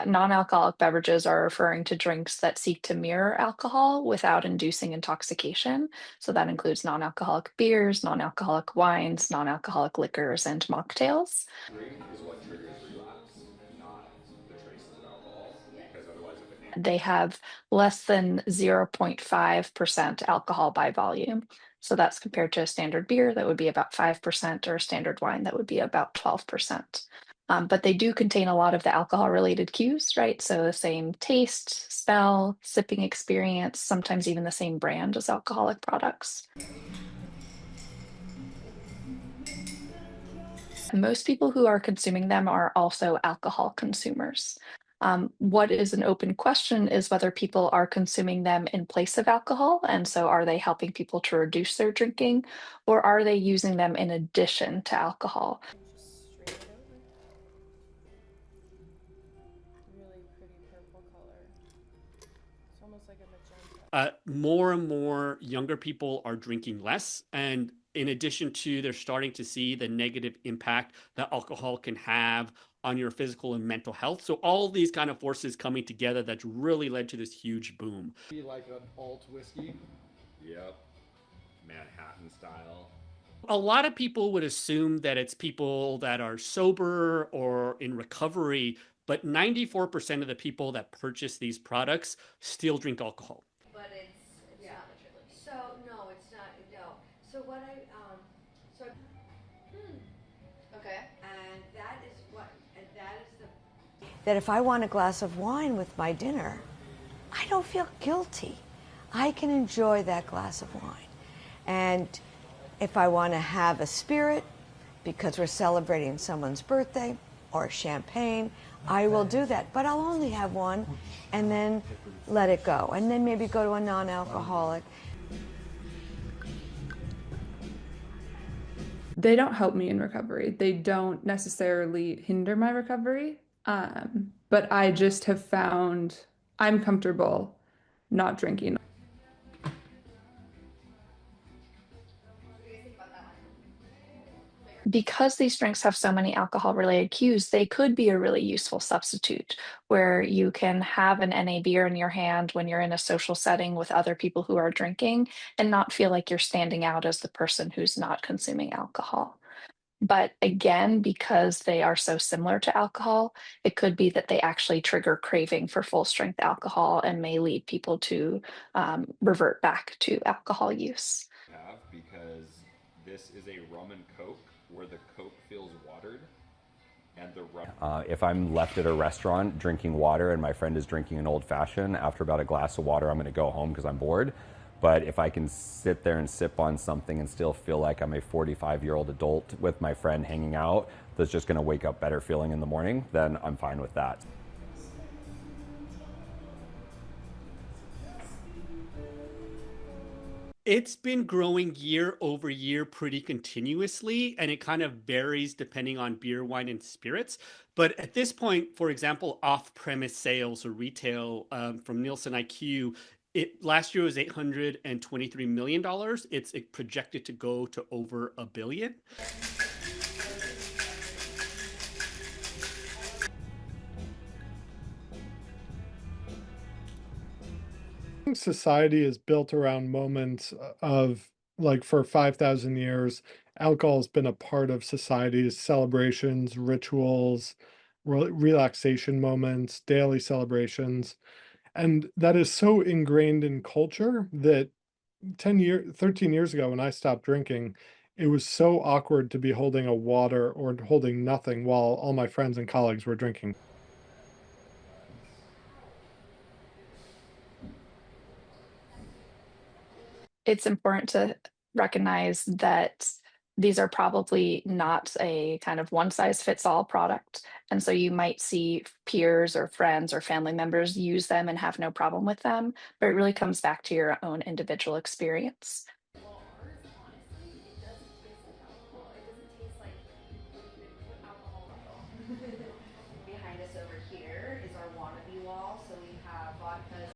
Non-alcoholic beverages are referring to drinks that seek to mirror alcohol without inducing intoxication. So that includes non-alcoholic beers, non-alcoholic wines, non-alcoholic liquors, and mocktails. Drink is what triggers relapse, not the traces of alcohol. Because otherwise, if it They have less than 0.5% alcohol by volume. So that's compared to a standard beer that would be about 5%, or a standard wine that would be about 12%. But they do contain a lot of the alcohol related cues, right? So the same taste, smell, sipping experience, sometimes even the same brand as alcoholic products. Most people who are consuming them are also alcohol consumers. What is an open question is whether people are consuming them in place of alcohol. And so, are they helping people to reduce their drinking, or are they using them in addition to alcohol? Just straight it over. Really pretty purple color. It's almost like a magenta. More and more younger people are drinking less. And in addition to, they're starting to see the negative impact that alcohol can have on your physical and mental health. So all these kind of forces coming together that's really led to this huge boom. be like an alt whiskey. Yep. Manhattan style. A lot of people would assume that it's people that are sober or in recovery, but 94% of the people that purchase these products still drink alcohol. But it's yeah. Not literally. So no, it's not. No. So what so okay. And that is the that if I want a glass of wine with my dinner, I don't feel guilty. I can enjoy that glass of wine. And if I want to have a spirit because we're celebrating someone's birthday or champagne, I will do that. But I'll only have one and then let it go. And then maybe go to a non-alcoholic. They don't help me in recovery. They don't necessarily hinder my recovery. But I just have found I'm comfortable not drinking. Because these drinks have so many alcohol related cues, they could be a really useful substitute where you can have an NA beer in your hand when you're in a social setting with other people who are drinking and not feel like you're standing out as the person who's not consuming alcohol. But again, because they are so similar to alcohol, it could be that they actually trigger craving for full strength alcohol and may lead people to revert back to alcohol use. Have because this is a rum and coke where the coke feels watered and the rum. If I'm left at a restaurant drinking water and my friend is drinking an old fashioned, after about a glass of water, I'm going to go home because I'm bored. But if I can sit there and sip on something and still feel like I'm a 45-year-old adult with my friend hanging out that's just going to wake up better feeling in the morning, then I'm fine with that. It's been growing year over year pretty continuously, and it kind of varies depending on beer, wine, and spirits. But at this point, for example, off-premise sales or retail from Nielsen IQ, it last year was $823 million. It's projected to go to over a billion. Society is built around moments of like for 5,000 years, alcohol has been a part of society's celebrations, rituals, relaxation moments, daily celebrations. And that is so ingrained in culture that 13 years ago when I stopped drinking, it was so awkward to be holding a water or holding nothing while all my friends and colleagues were drinking. It's important to recognize that these are probably not a kind of one size fits all product. And so you might see peers or friends or family members use them and have no problem with them, but it really comes back to your own individual experience.